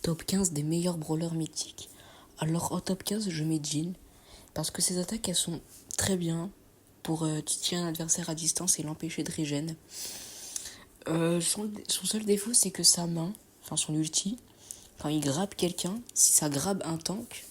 Top 15 des meilleurs brawlers mythiques. Alors en top 15, je mets Jhin, parce que ses attaques, elles sont très bien pour titiller un adversaire à distance et l'empêcher de régène. Son seul défaut, c'est que sa main, enfin son ulti, quand il grappe quelqu'un, si ça grappe un tank,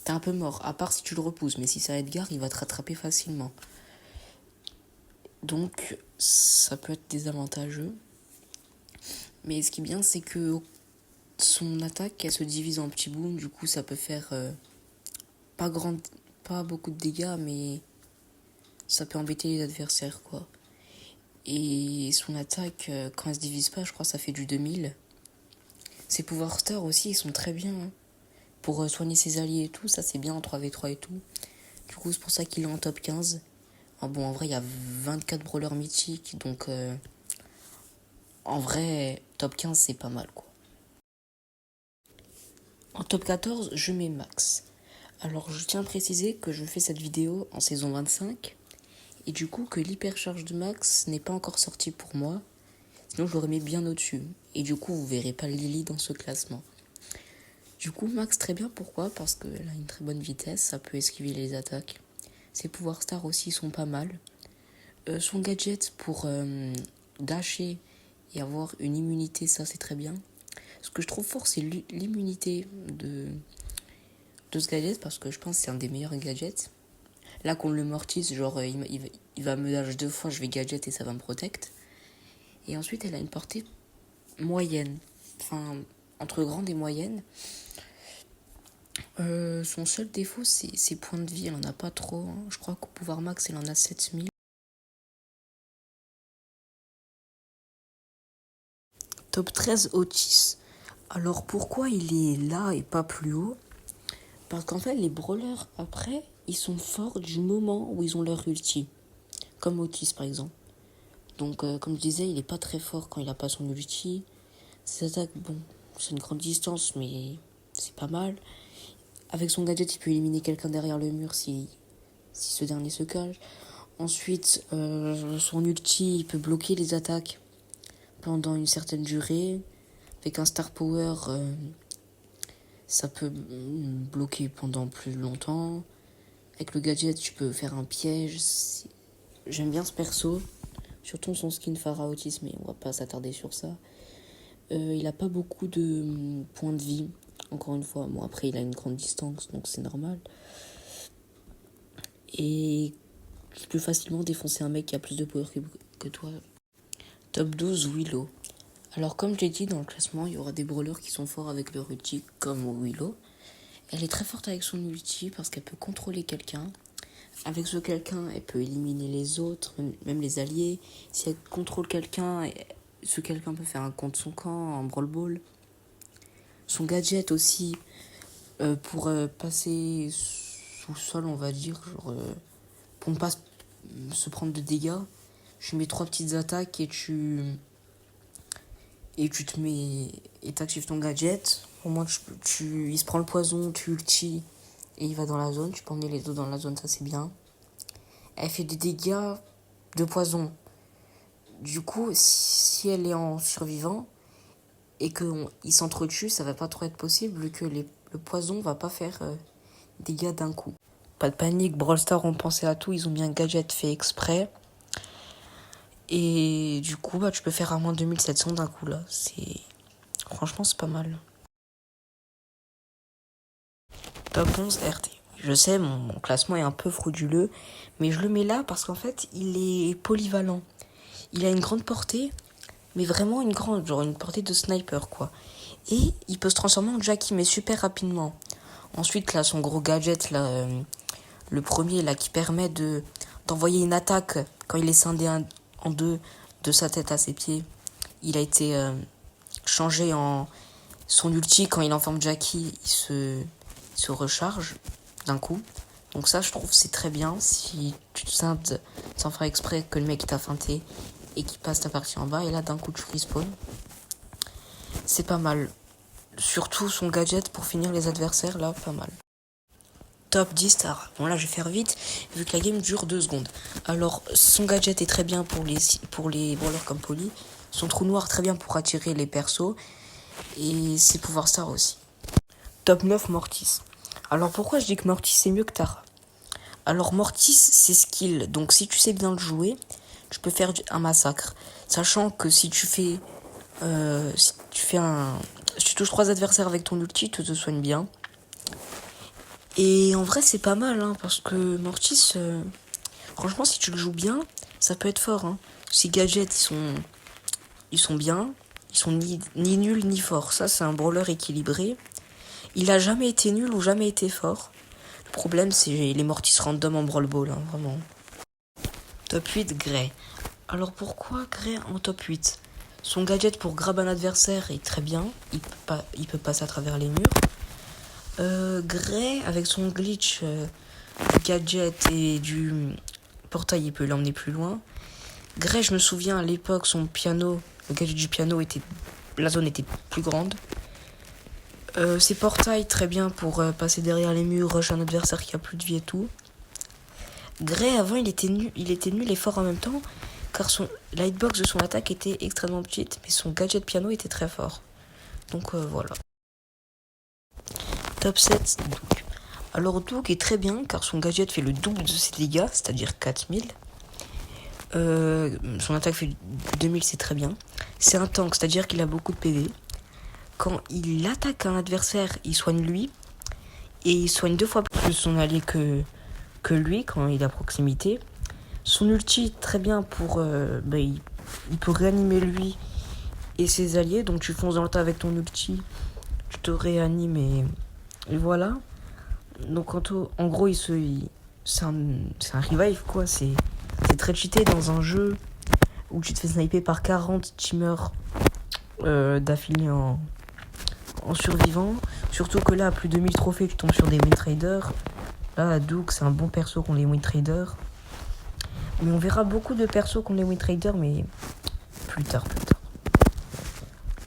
t'es un peu mort, à part si tu le repousses, mais si ça Edgar, il va te rattraper facilement. Donc ça peut être désavantageux. Mais ce qui est bien, c'est que son attaque, elle se divise en petits bouts, du coup ça peut faire pas beaucoup de dégâts, mais ça peut embêter les adversaires, quoi. Et son attaque, quand elle se divise pas, je crois que ça fait du 2000. Ses pouvoirs star aussi, ils sont très bien, hein. Pour soigner ses alliés et tout, ça c'est bien en 3v3 et tout. Du coup, c'est pour ça qu'il est en top 15. Ah bon, en vrai, il y a 24 brawlers mythiques, donc en vrai, top 15, c'est pas mal, quoi. En top 14, je mets Max. Alors, je tiens à préciser que je fais cette vidéo en saison 25, et du coup que l'hypercharge de Max n'est pas encore sorti pour moi, sinon je l'aurais mis bien au-dessus. Et du coup, vous verrez pas Lily dans ce classement. Du coup, Max très bien, pourquoi? Parce qu'elle a une très bonne vitesse, ça peut esquiver les attaques. Ses pouvoirs star aussi sont pas mal. Son gadget pour dasher et avoir une immunité, ça c'est très bien. Ce que je trouve fort, c'est l'immunité de ce gadget, parce que je pense que c'est un des meilleurs gadgets. Là, qu'on le mortise, genre il va me dash 2 fois, je vais gadget et ça va me protect. Et ensuite, elle a une portée moyenne, enfin entre grande et moyenne. Son seul défaut, c'est ses points de vie, elle en a pas trop, hein. Je crois qu'au pouvoir max, elle en a 7000. Top 13, Otis. Alors pourquoi il est là et pas plus haut? Parce qu'en fait, les brawlers, après, ils sont forts du moment où ils ont leur ulti. Comme Otis, par exemple. Donc, comme je disais, il est pas très fort quand il a pas son ulti. Ses attaques, bon, c'est une grande distance, mais c'est pas mal. Avec son gadget, il peut éliminer quelqu'un derrière le mur si ce dernier se cache. Ensuite, son ulti, il peut bloquer les attaques pendant une certaine durée. Avec un star power, ça peut bloquer pendant plus longtemps. Avec le gadget, tu peux faire un piège. J'aime bien ce perso. Surtout son skin Pharah Otis, mais on va pas s'attarder sur ça. Il a pas beaucoup de points de vie. Encore une fois, bon après il a une grande distance, donc c'est normal. Et tu peux facilement défoncer un mec qui a plus de power que toi. Top 12, Willow. Alors comme je l'ai dit, dans le classement, il y aura des brawlers qui sont forts avec leur ulti, comme Willow. Elle est très forte avec son ulti parce qu'elle peut contrôler quelqu'un. Avec ce quelqu'un, elle peut éliminer les autres, même les alliés. Si elle contrôle quelqu'un, ce quelqu'un peut faire un contre son camp, en brawl ball. Son gadget aussi, pour passer sous sol, on va dire, genre, pour ne pas se prendre de dégâts. Je mets 3 petites attaques et tu te mets et t'actives ton gadget. Au moins, il se prend le poison, tu ulti et il va dans la zone. Tu peux emmener les autres dans la zone, ça c'est bien. Elle fait des dégâts de poison. Du coup, si elle est en survivant et qu'il s'entretue, ça va pas trop être possible vu que le poison va pas faire dégâts d'un coup. Pas de panique, Brawl Stars ont pensé à tout, ils ont mis un gadget fait exprès. Et du coup, tu peux faire à moins 2700 d'un coup là. Franchement, c'est pas mal. Top 11, RT. Je sais, mon classement est un peu frauduleux, mais je le mets là parce qu'en fait, il est polyvalent. Il a une grande portée, mais vraiment une grande, genre une portée de sniper, quoi. Et il peut se transformer en Jackie, mais super rapidement. Ensuite, là, son gros gadget, là, le premier, là, qui permet d'envoyer une attaque quand il est scindé en deux de sa tête à ses pieds. Il a été changé en son ulti quand il est en forme Jackie, il se recharge d'un coup. Donc ça, je trouve, c'est très bien. Si tu te scindes sans faire exprès que le mec t'a feinté et qu'il passe ta partie en bas, et là, d'un coup, tu respawn. C'est pas mal. Surtout son gadget pour finir les adversaires, là, pas mal. Top 10 stars. Bon, là, je vais faire vite, vu que la game dure 2 secondes. Alors, son gadget est très bien pour les brawlers comme Polly. Son trou noir, très bien pour attirer les persos. et ses pouvoirs star aussi. Top 9, Mortis. Alors pourquoi je dis que Mortis c'est mieux que Tara? Alors Mortis c'est skill, donc si tu sais bien le jouer, tu peux faire un massacre. Sachant que si tu touches 3 adversaires avec ton ulti, tu te soignes bien. Et en vrai c'est pas mal, hein, parce que Mortis, franchement si tu le joues bien, ça peut être fort. Hein. Ses gadgets ils sont bien, ils sont ni nuls ni forts. Ça c'est un brawler équilibré. Il a jamais été nul ou jamais été fort. Le problème, c'est les Mortis random en Brawl Ball, hein, vraiment. Top 8, Gray. Alors pourquoi Gray en top 8? Son gadget pour grab un adversaire est très bien. Il peut passer à travers les murs. Gray, avec son glitch gadget et du portail, il peut l'emmener plus loin. Gray, je me souviens à l'époque, son piano, le gadget du piano, la zone était plus grande. Ses portails, très bien pour passer derrière les murs, rush un adversaire qui a plus de vie et tout. Gray, avant, il était nul et fort en même temps, car la hitbox de son attaque était extrêmement petite, mais son gadget piano était très fort. Donc voilà. Top 7, Duke. Alors Duke est très bien, car son gadget fait le double de ses dégâts, c'est-à-dire 4000. Son attaque fait 2000, c'est très bien. C'est un tank, c'est-à-dire qu'il a beaucoup de PV. Quand il attaque un adversaire, il soigne lui. Et il soigne 2 fois plus son allié que lui quand il est à proximité. Son ulti, très bien pour... il peut réanimer lui et ses alliés. Donc tu fonces dans le tas avec ton ulti, tu te réanimes et voilà. Donc en gros, c'est un revive quoi. C'est très cheaté dans un jeu où tu te fais sniper par 40 teamers d'affilée en survivant. Surtout que là, à plus de 1000 trophées, tu tombes sur des win traders. Là, Duke, c'est un bon perso contre les win traders. Mais on verra beaucoup de persos contre les win traders, mais plus tard.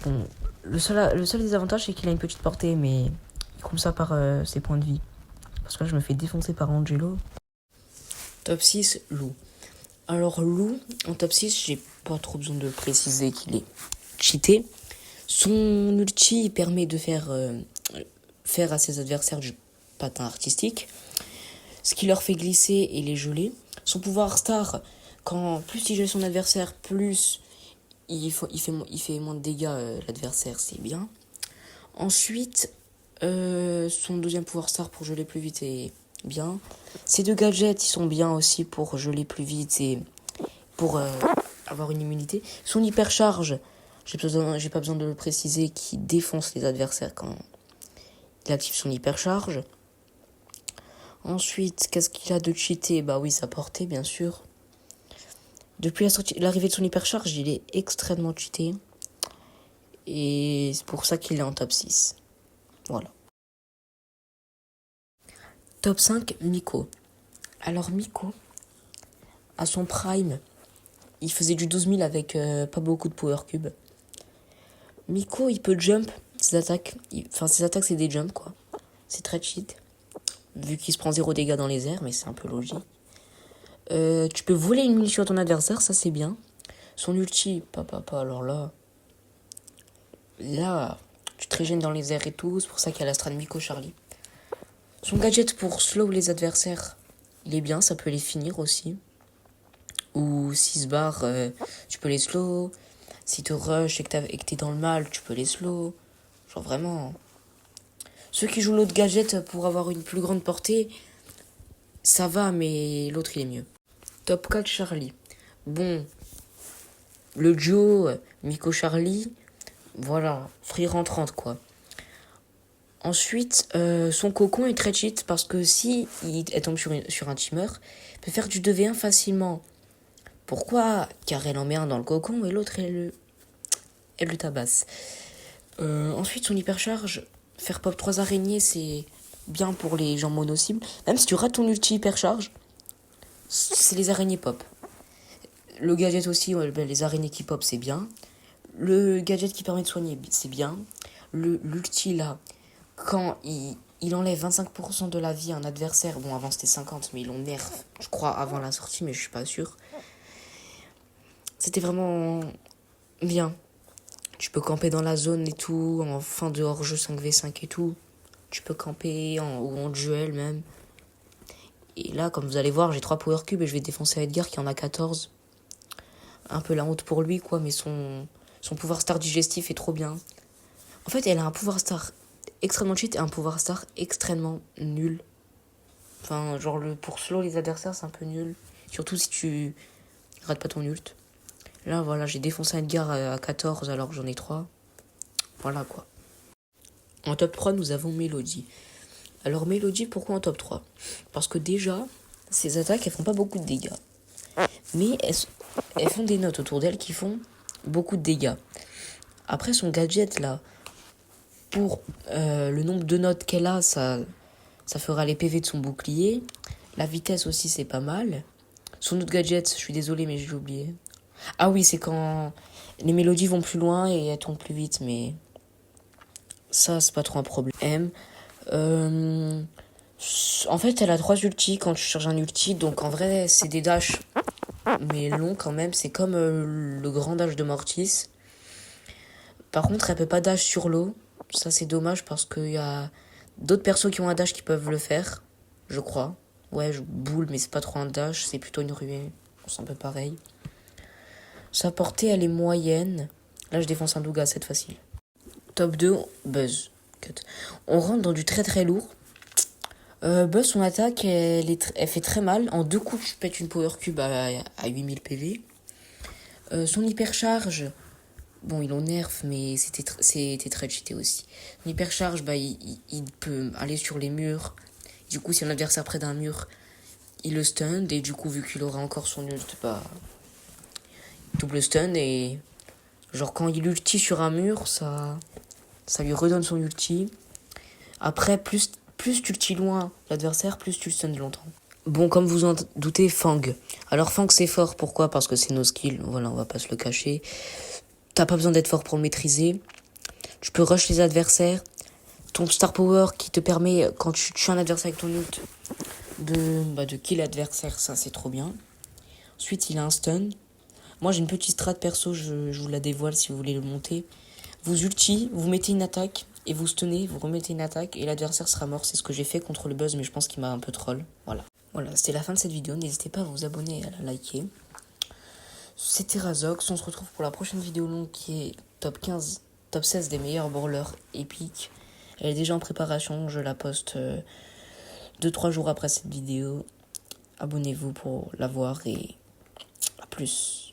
Bon, le seul désavantage, c'est qu'il a une petite portée, mais il compte ça par ses points de vie. Parce que là, je me fais défoncer par Angelo. Top 6, Lou. Alors, Lou, en top 6, j'ai pas trop besoin de préciser qu'il est cheaté. Son ulti permet de faire à ses adversaires du patin artistique, ce qui leur fait glisser et les geler. Son pouvoir star, quand plus il gèle son adversaire, plus il fait moins de dégâts l'adversaire, c'est bien. Ensuite, son deuxième pouvoir star pour geler plus vite est bien. Ses 2 gadgets, ils sont bien aussi pour geler plus vite et pour avoir une immunité. Son hypercharge, j'ai pas besoin de le préciser, qui défonce les adversaires quand il active son hypercharge. Ensuite, qu'est-ce qu'il a de cheaté? Bah oui, sa portée, bien sûr. Depuis l'arrivée de son hypercharge, il est extrêmement cheaté. Et c'est pour ça qu'il est en top 6. Voilà. Top 5, Miko. Alors Miko, à son prime, il faisait du 12 000 avec pas beaucoup de power cube. Miko, il peut jump ses attaques. Ses attaques, c'est des jumps, quoi. C'est très cheat. Vu qu'il se prend 0 dégâts dans les airs, mais c'est un peu logique. Tu peux voler une munition à ton adversaire, ça c'est bien. Son ulti, alors là, tu te régènes dans les airs et tout, c'est pour ça qu'il y a la strat Miko Charlie. Son gadget pour slow les adversaires, il est bien, ça peut les finir aussi. Ou 6 barres, tu peux les slow. Si tu rush et que t'es dans le mal, tu peux les slow. Genre vraiment. Ceux qui jouent l'autre gadget pour avoir une plus grande portée, ça va, mais l'autre il est mieux. Top 4, Charlie. Bon, le duo Miko Charlie, voilà, free rentrante quoi. Ensuite, son cocon est très cheat parce que si elle tombe sur un teamer, il peut faire du 2v1 facilement. Pourquoi? Car elle en met un dans le cocon et l'autre elle le tabasse. Ensuite, son hypercharge, faire pop 3 araignées, c'est bien pour les gens mono-cibles. Même si tu rates ton ulti hypercharge, c'est les araignées pop. Le gadget aussi, les araignées qui pop, c'est bien. Le gadget qui permet de soigner, c'est bien. L'ulti là, quand il enlève 25% de la vie à un adversaire, bon avant c'était 50, mais ils l'ont nerf, je crois, avant la sortie, mais je suis pas sûr. C'était vraiment bien. Tu peux camper dans la zone et tout, en fin de hors-jeu 5v5 et tout. Tu peux camper ou en duel même. Et là, comme vous allez voir, j'ai 3 power cubes et je vais défoncer Edgar qui en a 14. Un peu la honte pour lui, quoi, mais son pouvoir star digestif est trop bien. En fait, elle a un pouvoir star extrêmement cheat et un pouvoir star extrêmement nul. Enfin, genre, pour slow les adversaires, c'est un peu nul. Surtout si tu rates pas ton ult. Là, voilà, j'ai défoncé Edgar à 14 alors que j'en ai 3. Voilà, quoi. En top 3, nous avons Mélodie. Alors, Mélodie, pourquoi en top 3? Parce que déjà, ses attaques, elles font pas beaucoup de dégâts. Mais elles font des notes autour d'elle qui font beaucoup de dégâts. Après, son gadget, là, pour le nombre de notes qu'elle a, ça fera les PV de son bouclier. La vitesse aussi, c'est pas mal. Son autre gadget, je suis désolée, mais j'ai oublié. Ah oui, c'est quand les mélodies vont plus loin et elles tombent plus vite, mais ça, c'est pas trop un problème. En fait, elle a 3 ultis quand tu charges un ulti, donc en vrai, c'est des dashs, mais longs quand même. C'est comme le grand dash de Mortis. Par contre, elle peut pas dash sur l'eau. Ça, c'est dommage parce qu'il y a d'autres persos qui ont un dash qui peuvent le faire, je crois. Ouais, je boule, mais c'est pas trop un dash, c'est plutôt une ruée. C'est un peu pareil. Sa portée, elle est moyenne. Là, je défonce un Douga, c'est facile. Top 2, Buzz. Cut. On rentre dans du très très lourd. Buzz, son attaque, elle fait très mal. En 2 coups, je pète une power cube à 8000 PV. Son hypercharge, bon, il en nerf, mais c'était très cheaté aussi. Son hypercharge, il peut aller sur les murs. Du coup, si un adversaire près d'un mur, il le stun. Et du coup, vu qu'il aura encore son ult, double stun. Et genre, quand il ulti sur un mur, ça lui redonne son ulti. Après, plus tu ulti loin l'adversaire, plus tu le stun longtemps. Bon, comme vous en doutez, Fang. Alors, Fang, c'est fort. Pourquoi? Parce que c'est nos skills. Voilà, on va pas se le cacher. T'as pas besoin d'être fort pour le maîtriser. Tu peux rush les adversaires. Ton star power qui te permet, quand tu tues un adversaire avec ton ult, de kill l'adversaire, ça c'est trop bien. Ensuite, il a un stun. Moi, j'ai une petite strat perso, je vous la dévoile si vous voulez le monter. Vous ulti, vous mettez une attaque, et vous stunnez, vous remettez une attaque, et l'adversaire sera mort. C'est ce que j'ai fait contre le Buzz, mais je pense qu'il m'a un peu troll. Voilà, c'était la fin de cette vidéo. N'hésitez pas à vous abonner et à la liker. C'était Razox. On se retrouve pour la prochaine vidéo longue qui est top 15, top 16 des meilleurs brawlers épiques. Elle est déjà en préparation. Je la poste 2-3 jours après cette vidéo. Abonnez-vous pour la voir et à plus.